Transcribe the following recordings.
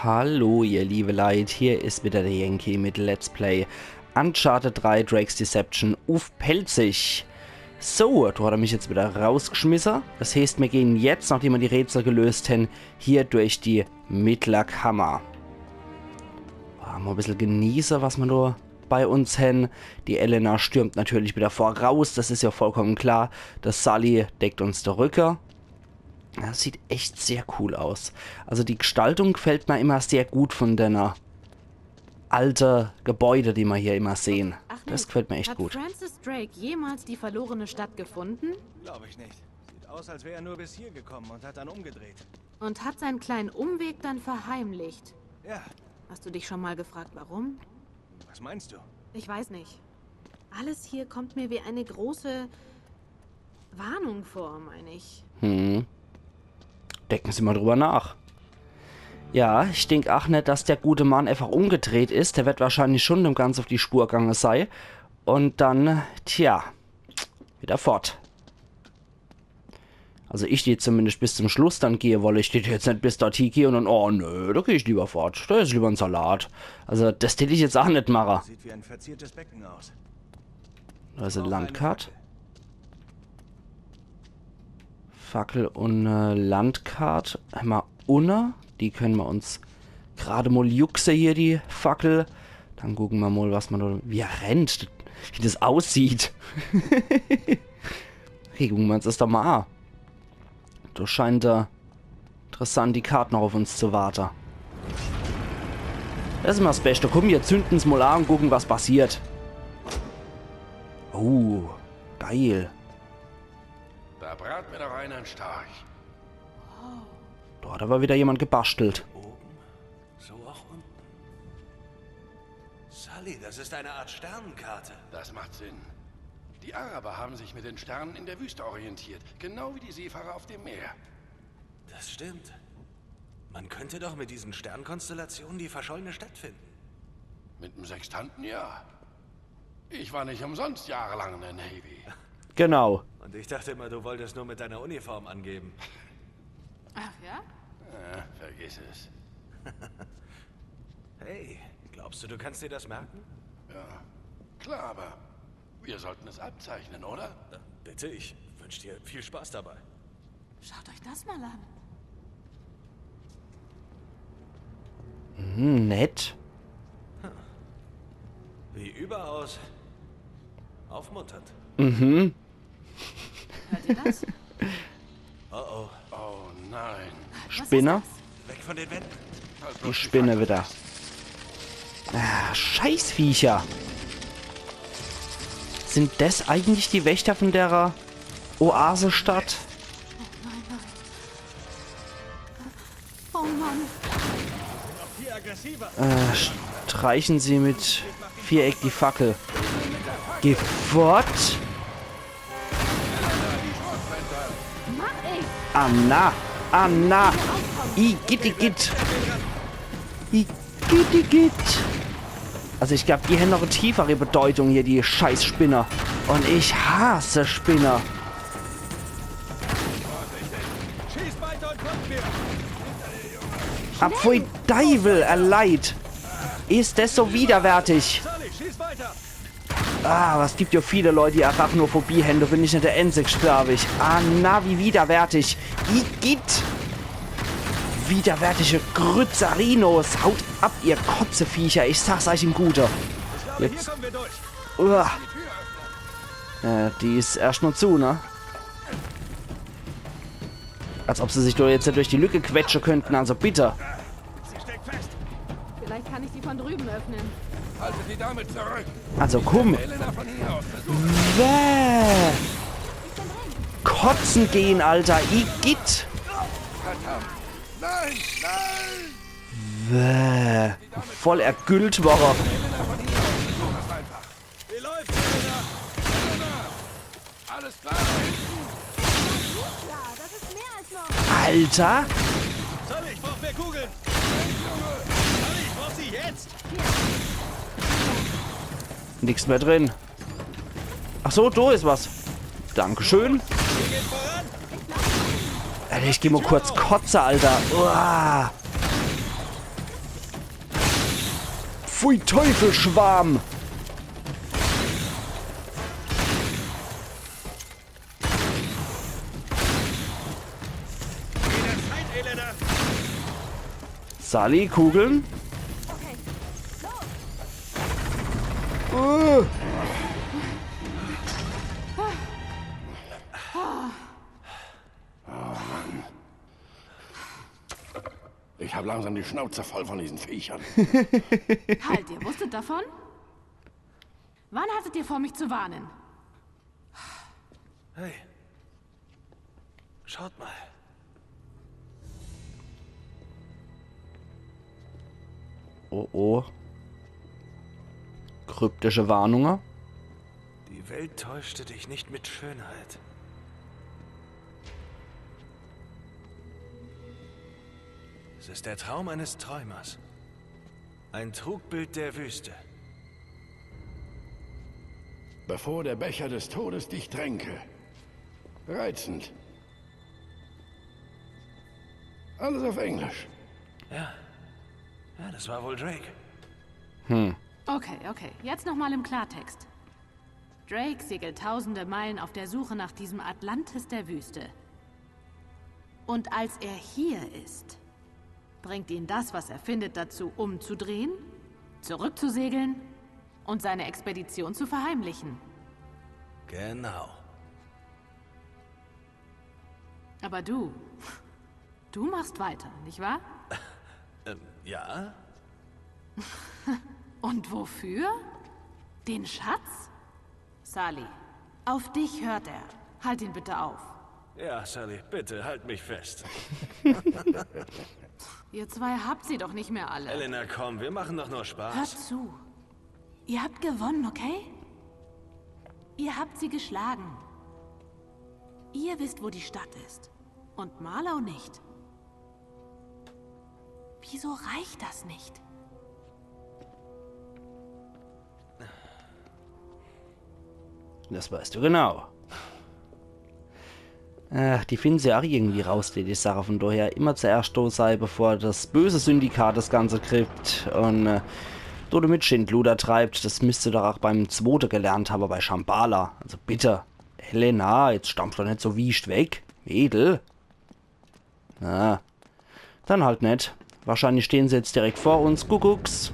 Hallo ihr liebe Leute, hier ist wieder der Yankee mit Let's Play Uncharted 3 Drake's Deception auf Pelzig. So, du hast mich jetzt wieder rausgeschmissen. Das heißt, wir gehen jetzt, nachdem wir die Rätsel gelöst haben, hier durch die Mittlerkammer. Mal ein bisschen genießen, was wir nur bei uns haben. Die Elena stürmt natürlich wieder voraus, das ist ja vollkommen klar. Das Sully deckt uns der Rücken. Das sieht echt sehr cool aus. Also die Gestaltung gefällt mir immer sehr gut von den alten Gebäude, die wir hier immer sehen. Das gefällt mir echt gut. Hat Francis Drake jemals die verlorene Stadt gefunden? Glaube ich nicht. Sieht aus, als wäre er nur bis hier gekommen und hat dann umgedreht. Und hat seinen kleinen Umweg dann verheimlicht? Ja, Hast du dich schon mal gefragt, warum? was meinst du? Ich weiß nicht. Alles hier kommt mir wie eine große Warnung vor, meine ich. Denken Sie mal drüber nach. Ja, ich denke auch nicht, dass der gute Mann einfach umgedreht ist. Der wird wahrscheinlich schon dem Ganzen auf die Spur gegangen sein. Und dann, tja, wieder fort. Also ich die zumindest bis zum Schluss dann gehe wolle. Ich stehe jetzt nicht bis dorthin gehe und dann, oh nö, da gehe ich lieber fort. Da ist lieber ein Salat. Also das täte ich jetzt auch nicht machen. Sieht wie ein verziertes Becken aus. Da ist eine Landkarte. Fackel und Landkarte. Einmal unten. Die können wir uns gerade mal juxen hier, die Fackel. Dann gucken wir mal, was man da... Wie er rennt. Wie das aussieht. Okay, gucken wir uns das doch mal an. Da scheint interessant die Karte noch auf uns zu warten. Das ist immer das Beste. Komm, wir zünden es mal an und gucken, was passiert. Oh, geil. Da braten wir doch einen Storch. Da hat aber wieder jemand gebastelt. Oben, so auch unten. Sully, das ist eine Art Sternenkarte. Das macht Sinn. Die Araber haben sich mit den Sternen in der Wüste orientiert, genau wie die Seefahrer auf dem Meer. Das stimmt. Man könnte doch mit diesen Sternkonstellationen die verschollene Stadt finden. Mit dem Sextanten ja. Ich war nicht umsonst jahrelang in der Navy. Genau. Und ich dachte immer, du wolltest nur mit deiner Uniform angeben. Ach ja? Vergiss es. Hey, glaubst du kannst dir das merken? Ja, klar, aber wir sollten es abzeichnen, oder? Bitte, ich wünsche dir viel Spaß dabei. Schaut euch das mal an. Nett. Wie überaus aufmunternd. Hört ihr das? Oh oh, Oh nein. Spinner. weg von den Wänden. Halt Die bloß Spinne Fackel wieder. fest. Ah, Scheißviecher. Sind das eigentlich die Wächter von der Oasestadt? Oh Mann. Viel aggressiver. Streichen Sie mit Viereck die Fackel. Geh fort. Mach ich! Anna. Anna. Igitt. Igitt. Also ich glaube, die haben noch eine tiefere Bedeutung hier, die scheiß Spinner. Und ich hasse Spinner. Schieß weiter und kommt mir. Abpfui Teufel, erleid. Ist das so widerwärtig? Sully, schieß weiter. Ah, was gibt ja viele Leute, die Arachnophobie haben. Da bin ich nicht der Einzige, glaube ich. Ah, na, wie widerwärtig. Igitt. Widerwärtige Grützerinos. Haut ab, ihr Kotzeviecher. Ich sag's euch in Guter. Ich glaube, Jetzt. hier kommen wir durch. Uah. Die ist erst nur zu, ne? Als ob sie sich doch jetzt durch die Lücke quetschen könnten. Also bitte. Sie steckt fest. Vielleicht kann ich sie von drüben öffnen. Haltet die Dame zurück. Also komm. Elena von hier aus. Bäh. Kotzen gehen, Alter. Igitt. Verdammt. Nein, nein. Bäh. Voll ergüllt war er. Wie läuft's, Elena? Alles klar. Alter. Sully, ich brauch mehr Kugeln. Sully, ich brauch sie jetzt. Nichts mehr drin. Ach so, da ist was. Dankeschön. Wir gehen voran. Alter, ich geh mal kurz kotzen, Alter. Uah. Pfui Teufelschwarm! Sally, Kugeln. Okay, Uh. Ich habe langsam die Schnauze voll von diesen Viechern. Halt, ihr wusstet davon? Wann hattet ihr vor, mich zu warnen? Hey. Schaut mal. Oh oh. Kryptische Warnungen. Die Welt täuschte dich nicht mit Schönheit. Es ist der Traum eines Träumers. Ein Trugbild der Wüste. Bevor der Becher des Todes dich tränke. Reizend. Alles auf Englisch. Ja. Ja, das war wohl Drake. Okay. Jetzt nochmal im Klartext. Drake segelt tausende Meilen auf der Suche nach diesem Atlantis der Wüste. Und als er hier ist, bringt ihn das, was er findet, dazu, umzudrehen, zurückzusegeln und seine Expedition zu verheimlichen. Genau. Aber du machst weiter, nicht wahr? Ja? Und wofür? Den Schatz? Sally, auf dich hört er. Halt ihn bitte auf. Ja, Sally, bitte, halt mich fest. Ihr zwei habt sie doch nicht mehr alle. Elena, komm, wir machen doch nur Hört Spaß. zu. Ihr habt gewonnen, okay? Ihr habt sie geschlagen. Ihr wisst, wo die Stadt ist. Und Marlow nicht. Wieso reicht das nicht? Das weißt du genau. Ach, die finden sie auch irgendwie raus, die Sache. Von daher immer zuerst da sei, bevor das böse Syndikat das Ganze kriegt. Und du damit Schindluder treibt, das müsste doch auch beim Zweiten gelernt haben, bei Shambhala. Also bitte, Helena, jetzt stampf doch nicht so wiecht weg. Edel. Na, dann halt nicht. Wahrscheinlich stehen sie jetzt direkt vor uns. Kuckucks.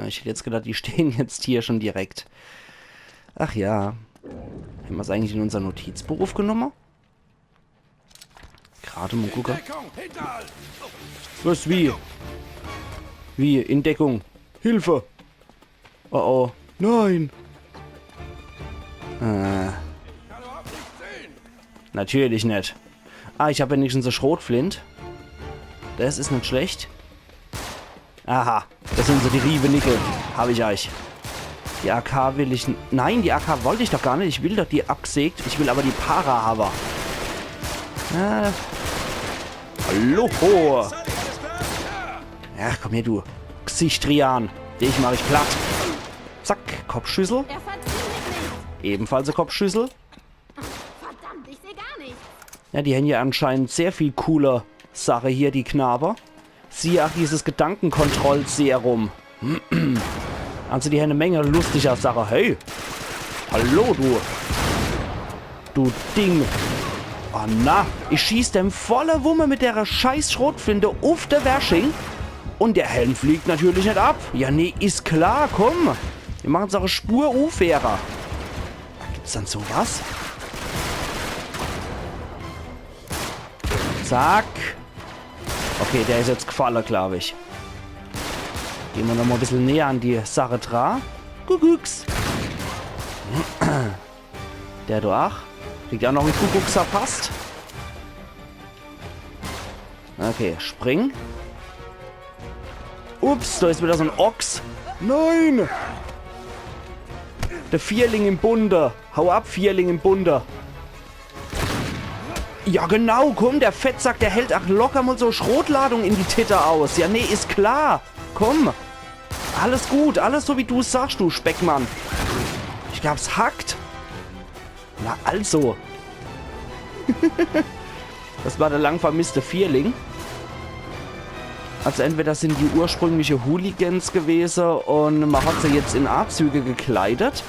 Ich hätte jetzt gedacht, die stehen jetzt hier schon direkt. Ach ja. Haben wir es eigentlich in unser Notizbuch aufgenommen? Gerade mal gucken. Was, wie? Wie? In Deckung. Hilfe! Oh oh. Nein! Natürlich nicht. Ah, ich habe wenigstens eine Schrotflint. Das ist nicht schlecht. Aha, das sind so die Riebenickel. Habe ich euch. Die AK will ich... Nein, die AK wollte ich doch gar nicht. Ich will doch die abgesägt. Ich will aber die Para haben. Hallo. Ja, komm her, du. Gesichtrian. Dich mache ich platt. Zack, Kopfschüssel. Er verzieht mich nicht. Ebenfalls eine Kopfschüssel. Verdammt, ich sehe gar nichts. Ja, die haben ja anscheinend sehr viel cooler Sache hier, die Knaber. Siehe auch dieses Gedankenkontrollserum. Also die haben eine Menge lustiger Sache. Hey, hallo du. Du Ding. Oh na, ich schieß dem voller Wumme mit der scheiß Schrotflinte auf der Washing. Und der Helm fliegt natürlich nicht ab. Ja, nee, ist klar, komm. Wir machen es auch eine Spur unfairer. Gibt's dann sowas? Zack. Okay, der ist jetzt gefallen, glaube ich. Gehen wir noch mal ein bisschen näher an die Sache dran. Kuckucks. Der durch. Kriegt auch noch einen Kuckucks verpasst. Okay, spring. Ups, da ist wieder so ein Ochs. Nein! Der Vierling im Bunde. Hau ab, Vierling im Bunde. Ja genau, komm, der Fettsack, der hält auch locker mal so Schrotladung in die Titte aus. Ja, nee, ist klar. Komm. Alles gut, alles so wie du es sagst, du Speckmann. Ich glaub's hackt. Na also. Das war der lang vermisste Vierling. Also entweder sind die ursprüngliche Hooligans gewesen und man hat sie jetzt in Anzüge gekleidet.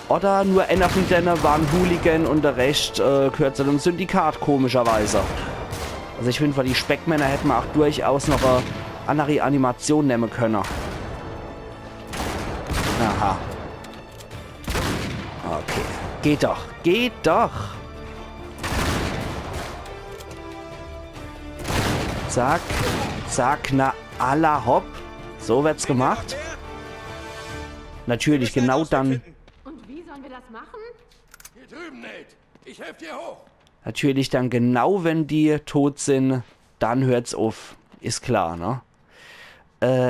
Oder nur einer von denen war ein Hooligan und der Rest gehört zu einem Syndikat, komischerweise. Also ich finde, für die Speckmänner hätten wir auch durchaus noch eine andere Animation nehmen können. Aha. Okay. Geht doch. Geht doch. Zack. Zack. Na, alla hopp. So wird's gemacht. Natürlich, genau dann. Und wie sollen wir das machen? Hier drüben, Nate. Ich helfe dir hoch. Natürlich dann genau, wenn die tot sind, dann hört's auf. Ist klar, ne?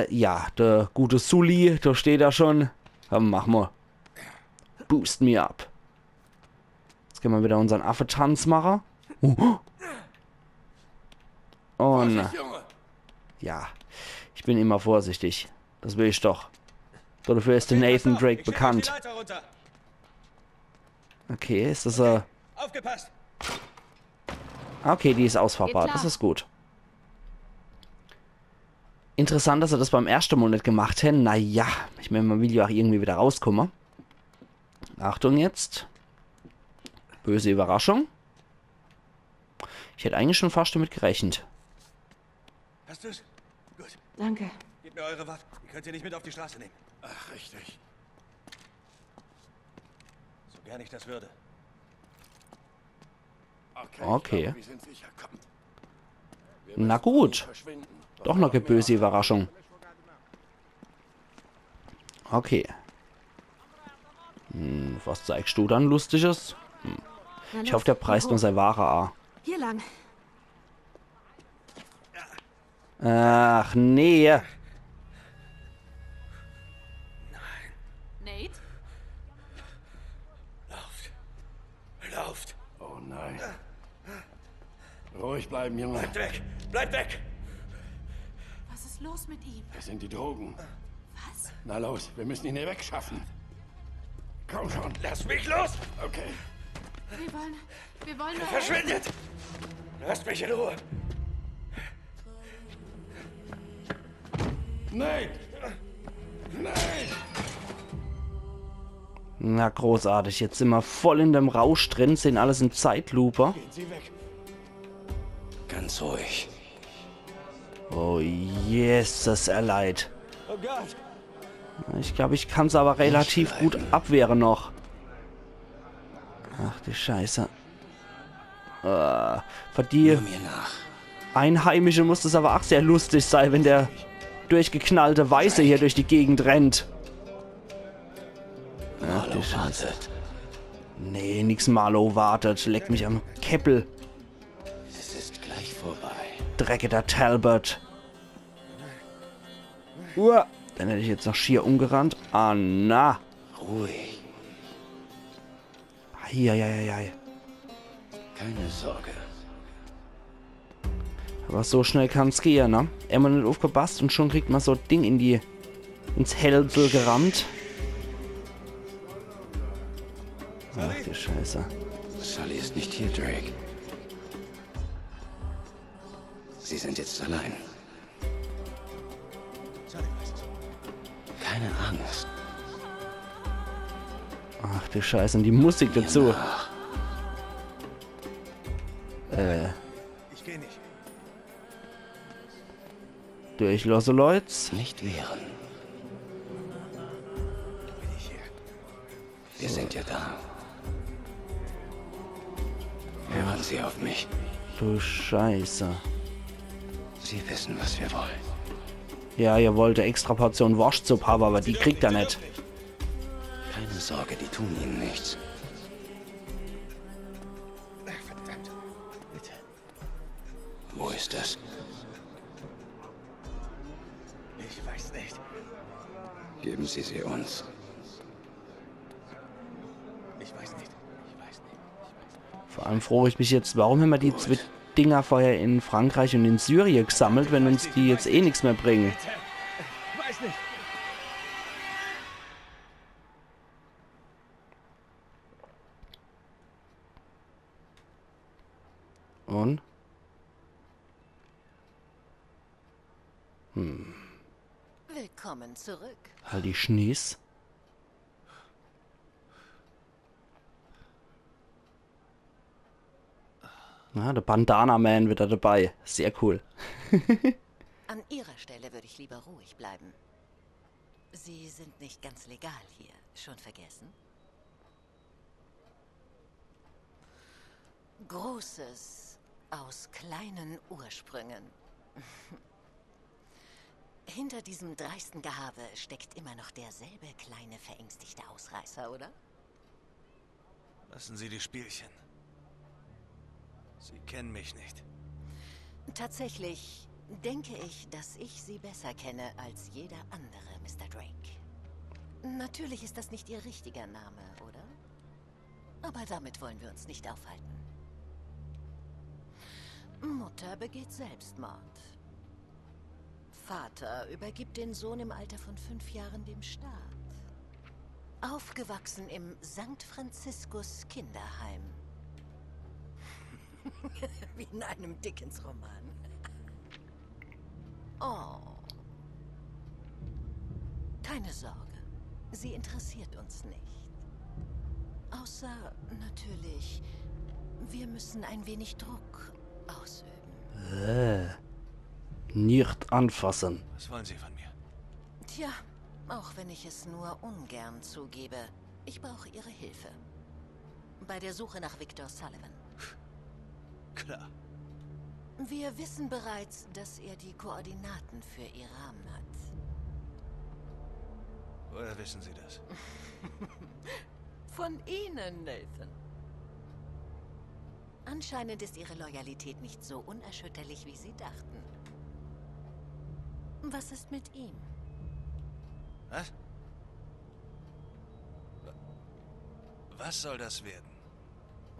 Ja, der gute Sully, da steht er schon. Komm, mach mal. Boost me up. Jetzt können wir wieder unseren Affe-Tanz machen. Und, Vorsicht, Junge. ja, ich bin immer vorsichtig. Das will ich doch. Dafür ist der Nathan Drake bekannt. Okay, ist das Aufgepasst! Okay, die ist ausfahrbar. Das ist gut. Interessant, dass sie das beim ersten Mal nicht gemacht haben. Naja, ich meine, man will ja auch irgendwie wieder rauskommen. Achtung jetzt. Böse Überraschung. Ich hätte eigentlich schon fast damit gerechnet. Hast du's? Gut. Danke. Gebt mir eure Waffe. Die könnt ihr nicht mit auf die Straße nehmen. Ach, richtig. So gern ich das würde. Okay. Ich glaube, wir sind sicher. Kommt. Wir Na müssen gut. verschwinden. Doch noch eine böse Überraschung. Okay. Was zeigst du dann Lustiges? Na Ich los, hoffe, der preist hoch. nur sein Ware an. Hier lang. Ach, nee. Nate? Lauft. Lauft. Oh nein. Ruhig bleiben, Junge. Bleibt weg. Bleibt weg. Was ist los mit ihm? Es sind die Drogen. Was? Na los, wir müssen ihn hier wegschaffen. Komm schon. Lass mich los. Okay. Wir wollen nur helfen. Verschwindet. Lasst mich in Ruhe. Nate! Nate! Na, großartig. Jetzt sind wir voll in dem Rausch drin, sehen alles in Zeitlupe. Gehen Sie weg. Ganz ruhig. Oh, Jesus, erleid. Oh Gott. Ich glaube, ich kann es aber relativ gut abwehren noch. Ach, die Scheiße. Für die Mir nach. Einheimische muss das aber auch sehr lustig sein, wenn der durchgeknallte Weiße hier durch die Gegend rennt. Ach, die Scheiße. Nee, nix Marlow wartet. Leck mich am Keppel. Es ist gleich vorbei. Dreckiger Talbot. Uah. Dann hätte ich jetzt noch schier umgerannt. Ah, na. Ruhig. Eieieiei. Keine Sorge. Aber so schnell kann's gehen, ne? Immer nicht aufgepasst und schon kriegt man so ein Ding ins Hälsel gerammt. Ach du Scheiße. Sully ist nicht hier, Drake. Sie sind jetzt allein. Keine Angst. Ach du Scheiße, und die Musik dazu. Ich gehe nicht. Durchlose Leute. Nicht wehren. Bin ich hier. Wir sind ja da. Hören Sie auf mich. Du Scheiße. Sie wissen, was wir wollen. Ja, ihr wollt eine extra Portion Wurstsuppe haben, aber die kriegt er nicht. Keine Sorge, die tun Ihnen nichts. Verdammt. Bitte. Wo ist es? Ich weiß nicht. Geben Sie sie uns. Ich weiß nicht. Ich weiß nicht. Vor allem freue ich mich jetzt, warum haben wir die zwei Dinger vorher in Frankreich und in Syrien gesammelt, wenn uns die jetzt eh nichts mehr bringen. Ich weiß nicht. Und? Willkommen zurück. Halt die Schnees. Na, der Bandana-Man wieder dabei. Sehr cool. An Ihrer Stelle würde ich lieber ruhig bleiben. Sie sind nicht ganz legal hier. Schon vergessen? Großes aus kleinen Ursprüngen. Hinter diesem dreisten Gehabe steckt immer noch derselbe kleine, verängstigte Ausreißer, oder? Lassen Sie die Spielchen. Sie kennen mich nicht. Tatsächlich denke ich, dass ich Sie besser kenne als jeder andere, Mr. Drake. Natürlich ist das nicht Ihr richtiger Name, oder? Aber damit wollen wir uns nicht aufhalten. Mutter begeht Selbstmord. Vater übergibt den Sohn im Alter von 5 Jahren dem Staat. Aufgewachsen im St. Franziskus Kinderheim. Wie in einem Dickens-Roman. Oh. Keine Sorge. Sie interessiert uns nicht. Außer, natürlich, wir müssen ein wenig Druck ausüben. Nicht anfassen. Was wollen Sie von mir? Tja, auch wenn ich es nur ungern zugebe, ich brauche Ihre Hilfe. Bei der Suche nach Victor Sullivan. Klar. Wir wissen bereits, dass er die Koordinaten für Iram hat. Woher wissen Sie das? Von Ihnen, Nathan. Anscheinend ist Ihre Loyalität nicht so unerschütterlich, wie Sie dachten. Was ist mit ihm? Was? Was soll das werden?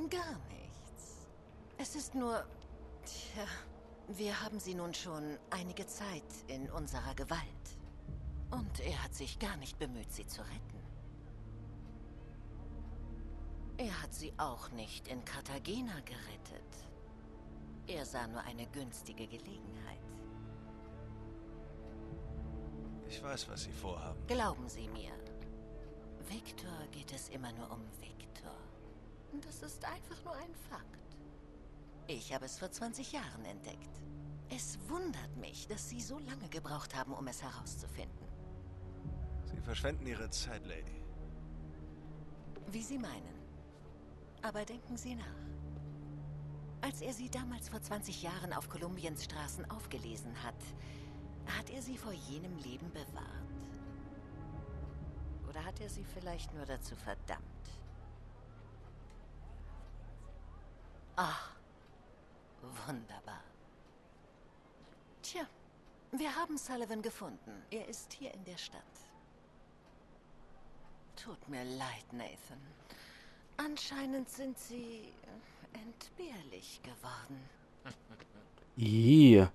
Gar nichts. Es ist nur... Tja, wir haben sie nun schon einige Zeit in unserer Gewalt. Und er hat sich gar nicht bemüht, sie zu retten. Er hat sie auch nicht in Cartagena gerettet. Er sah nur eine günstige Gelegenheit. Ich weiß, was Sie vorhaben. Glauben Sie mir, Victor geht es immer nur um Victor. Und das ist einfach nur ein Fakt. Ich habe es vor 20 Jahren entdeckt. Es wundert mich, dass Sie so lange gebraucht haben, um es herauszufinden. Sie verschwenden Ihre Zeit, Lady. Wie Sie meinen. Aber denken Sie nach. Als er Sie damals vor 20 Jahren auf Kolumbiens Straßen aufgelesen hat, hat er Sie vor jenem Leben bewahrt? Oder hat er Sie vielleicht nur dazu verdammt? Ach, wunderbar. Tja, wir haben Sullivan gefunden. Er ist hier in der Stadt. Tut mir leid, Nathan. Anscheinend sind Sie entbehrlich geworden. Ih.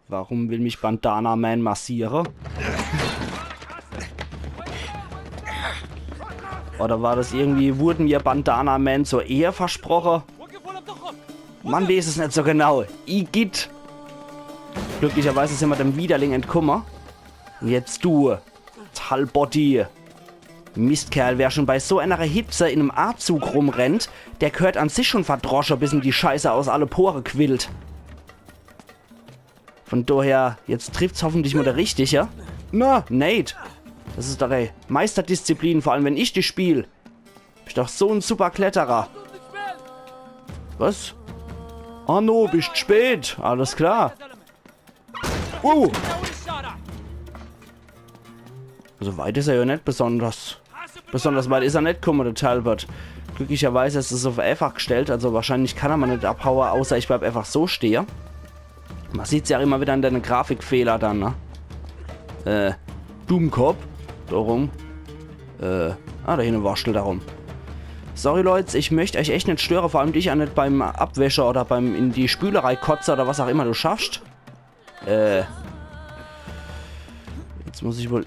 Warum will mich Bandana Man massieren? Oder war das irgendwie, wurden mir Bandana Man zur Ehe versprochen? Man weiß es nicht so genau. Igitt. Glücklicherweise sind wir dem Widerling entkommen. Und jetzt du, Talbotti. Mistkerl, wer schon bei so einer Hitze in einem A-Zug rumrennt, der gehört an sich schon verdroschen, bis ihm die Scheiße aus alle Pore quillt. Von daher, jetzt trifft's hoffentlich mal der Richtige. Na, Nate. Das ist doch ey, Meisterdisziplin, vor allem wenn ich die spiele. Bin ich doch so ein super Kletterer. Was? Oh no, bist spät. Alles klar. So weit ist er ja nicht besonders. Besonders weit ist er nicht gekommen, der Talbot. Glücklicherweise ist es auf einfach gestellt, also wahrscheinlich kann er mal nicht abhauen, außer ich bleib einfach so stehen. Man sieht ja auch immer wieder an deinen Grafikfehler dann, ne? Dummkopf. Darum. Da hinten warschtelt darum. Sorry, Leute, ich möchte euch echt nicht stören, vor allem dich auch nicht beim Abwäscher oder beim in die Spülerei kotzen oder was auch immer du schaffst. Jetzt muss ich wohl...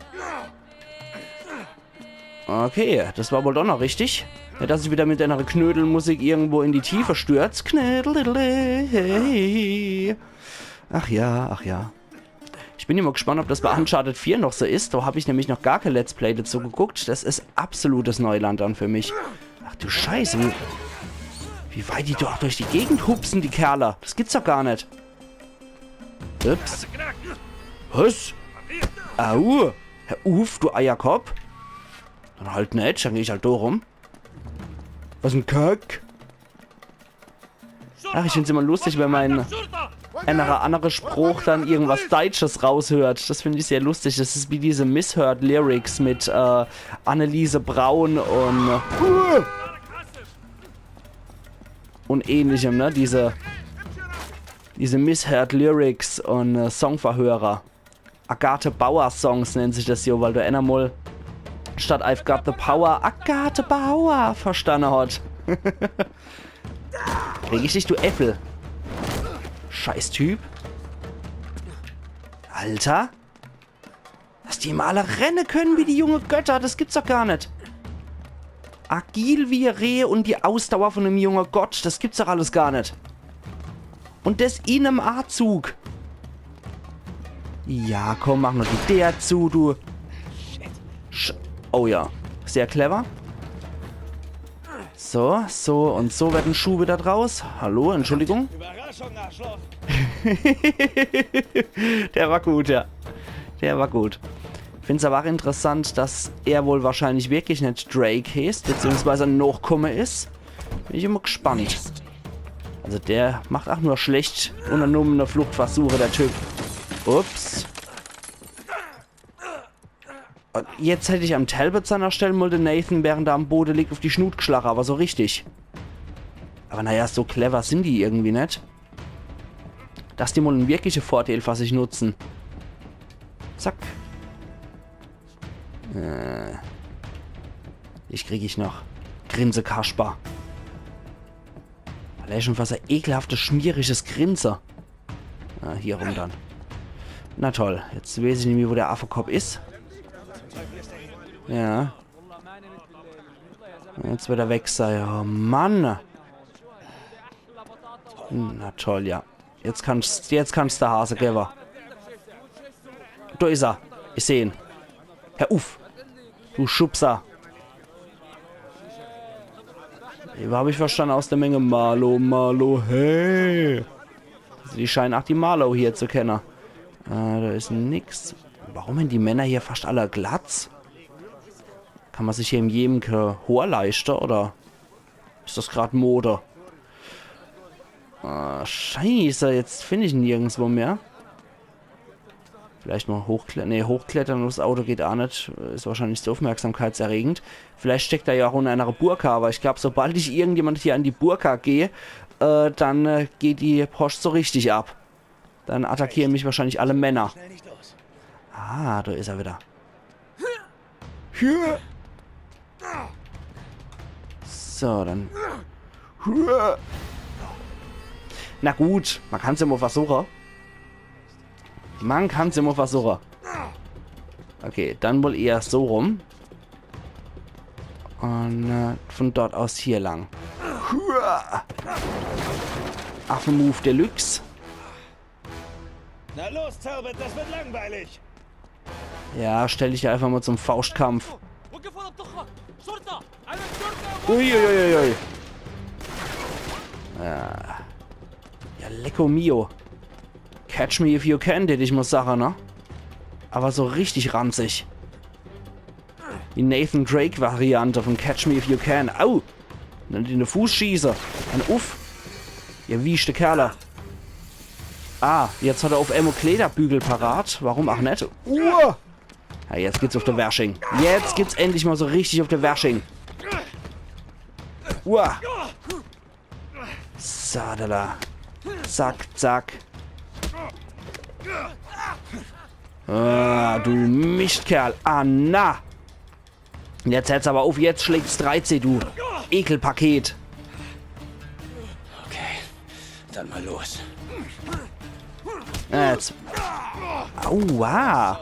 Okay, das war wohl doch noch richtig. Ja, dass ich wieder mit einer Knödelmusik irgendwo in die Tiefe stürzt. Knödel. Ach ja, ach ja. Ich bin immer gespannt, ob das bei Uncharted 4 noch so ist. Da habe ich nämlich noch gar kein Let's Play dazu geguckt. Das ist absolutes Neuland dann für mich. Ach du Scheiße, wie weit die doch durch die Gegend hupsen, die Kerle. Das gibt's doch gar nicht. Ups. Was? Au. Herr Uff, du Eierkopf. Dann halt nicht, dann gehe ich halt da rum. Was ein Kack. Ach, ich finde es immer lustig, wenn mein andere Spruch dann irgendwas Deutsches raushört. Das finde ich sehr lustig. Das ist wie diese Misheard Lyrics mit Anneliese Braun und ähnlichem, ne? Diese Misheard Lyrics und Songverhörer. Agathe Bauer Songs nennt sich das hier, weil du einmal statt I've got the power Agathe Bauer verstanden hat. Krieg ich dich, du Äpfel. Scheiß Typ. Alter. Dass die mal alle rennen können wie die junge Götter, das gibt's doch gar nicht. Agil wie Rehe und die Ausdauer von einem jungen Gott, das gibt's doch alles gar nicht. Und das in einem A-Zug. Ja, komm, mach noch die der zu, du. Oh ja, sehr clever. So, so und so wird ein Schuh wieder draus. Hallo, Entschuldigung. Überraschung, Arschloch. Der war gut, ja. Der war gut. Ich finde es aber auch interessant, dass er wohl wahrscheinlich wirklich nicht Drake heißt, beziehungsweise ein Nachkomme ist. Bin ich immer gespannt. Also der macht auch nur schlecht unternommene Fluchtversuche, der Typ. Ups. Und jetzt hätte ich am Talbot seiner Stelle mal den Nathan, während er am Boden liegt, auf die Schnut geschlagen, aber so richtig. Aber naja, so clever sind die irgendwie nicht. Dass die mal einen wirklichen Vorteil für sich nutzen. Zack. Ich kriege ich noch. Grinse Kasper. Allein schon fast ein ekelhaftes, schmieriges Grinse. Ah, hier rum dann. Na toll, jetzt weiß ich nicht mehr, wo der Affekopf ist. Ja. Jetzt wird er weg sein. Oh Mann. Na toll, ja. Jetzt kannst der Hase geben. Da ist er. Ich sehe ihn. Herr Uff. Du Schubser. Wie habe ich verstanden aus der Menge? Marlo, Marlo, hey. Die scheinen auch die Marlo hier zu kennen. Da ist nix. Warum haben die Männer hier fast alle Glatz? Kann man sich hier in jedem Gehör leisten, oder ist das gerade Mode? Ah, scheiße, jetzt finde ich ihn nirgendwo mehr. Vielleicht mal hochklettern. Ne, hochklettern und das Auto geht auch nicht. Ist wahrscheinlich so aufmerksamkeitserregend. Vielleicht steckt da ja auch in einer Burka, aber ich glaube, sobald ich irgendjemand hier an die Burka gehe, dann geht die Post so richtig ab. Dann attackieren mich wahrscheinlich alle Männer. Ah, da ist er wieder. So, dann. Na gut, man kann es immer versuchen. Man kann es immer versuchen. Okay, dann wohl eher so rum. Und von dort aus hier lang. Affenmove Deluxe. Na los, Talbot, das wird langweilig. Ja, stell dich einfach mal zum Faustkampf. Uiuiuiui. Ja, lecco mio. Catch me if you can, das ich muss sagen, ne? Aber so richtig ranzig. Die Nathan Drake-Variante von Catch me if you can. Au! Dann in den Fuß schieße. Ein Uff. Ihr wiechte Kerle. Ah, jetzt hat er auf Emo Klederbügel parat. Warum auch nicht? Ja, jetzt geht's auf der Washing. Jetzt geht's endlich mal so richtig auf der Washing. Sadala. Zack, zack. Ah, du Mistkerl. Ah, na. Jetzt hält's aber auf. Jetzt schlägt's 13, du Ekelpaket. Okay, dann mal los. Jetzt. Aua.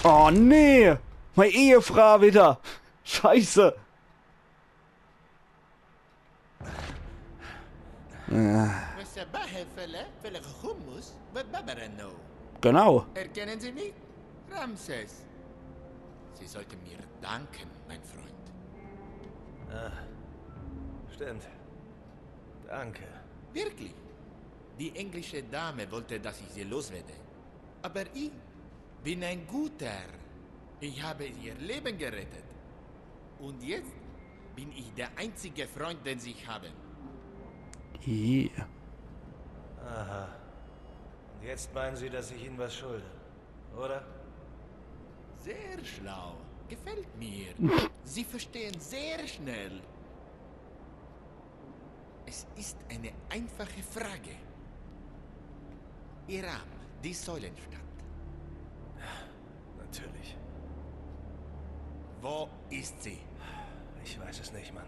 Oh, nee. Meine Ehefrau wieder. Scheiße. Genau. Erkennen Sie mich? Ramses. Sie sollten mir danken, mein Freund. Stimmt. Danke. Wirklich? Die englische Dame wollte, dass ich sie loswerde. Aber ich bin ein guter. Ich habe ihr Leben gerettet. Und jetzt bin ich der einzige Freund, den sie haben. Yeah. Aha. Und jetzt meinen Sie, dass ich Ihnen was schulde, oder? Sehr schlau. Gefällt mir. Sie verstehen sehr schnell. Es ist eine einfache Frage. Iram, die Säulenstadt. Natürlich. Wo ist sie? Ich weiß es nicht, Mann.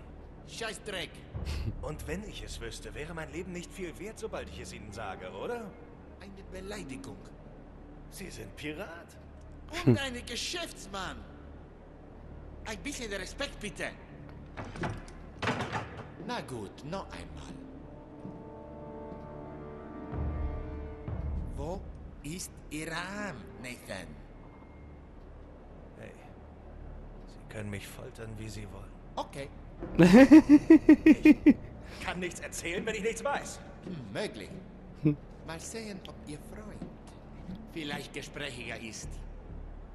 Scheißdreck. Und wenn ich es wüsste, wäre mein Leben nicht viel wert, sobald ich es Ihnen sage, oder? Eine Beleidigung. Sie sind Pirat. Und ein Geschäftsmann. Ein bisschen Respekt, bitte. Na gut, noch einmal. Wo ist Iram, Nathan? Hey, Sie können mich foltern, wie Sie wollen. Okay, Ich kann nichts erzählen, wenn ich nichts weiß. möglich. Mal sehen, ob Ihr Freund vielleicht gesprächiger ist.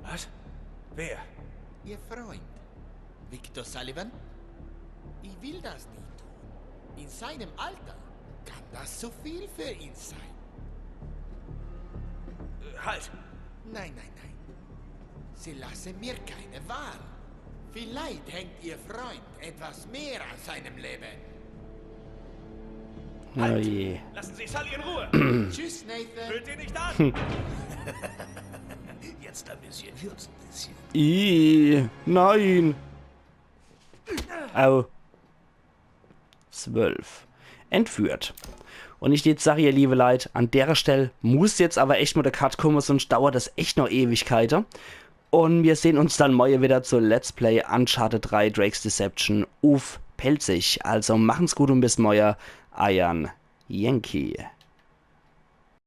Was? Wer? Ihr Freund, Victor Sullivan? Ich will das nicht tun. In seinem Alter kann das zu viel für ihn sein. Halt! Nein, nein, nein. Sie lassen mir keine Wahl. Vielleicht hängt Ihr Freund etwas mehr an seinem Leben. Oh je. Lassen Sie Sully in Ruhe! Tschüss, Nathan. Fühlt ihn nicht an! Jetzt amüsieren wir uns ein bisschen. Nein. Au. 12. Entführt. Und ich jetzt sage, ihr liebe Leute, an der Stelle muss jetzt aber echt mal der Cut kommen, sonst dauert das echt noch Ewigkeiten. Und wir sehen uns dann morgen wieder zu Let's Play Uncharted 3 Drake's Deception auf Pelzig. Also machen's gut und bis morgen. Ian Yankee.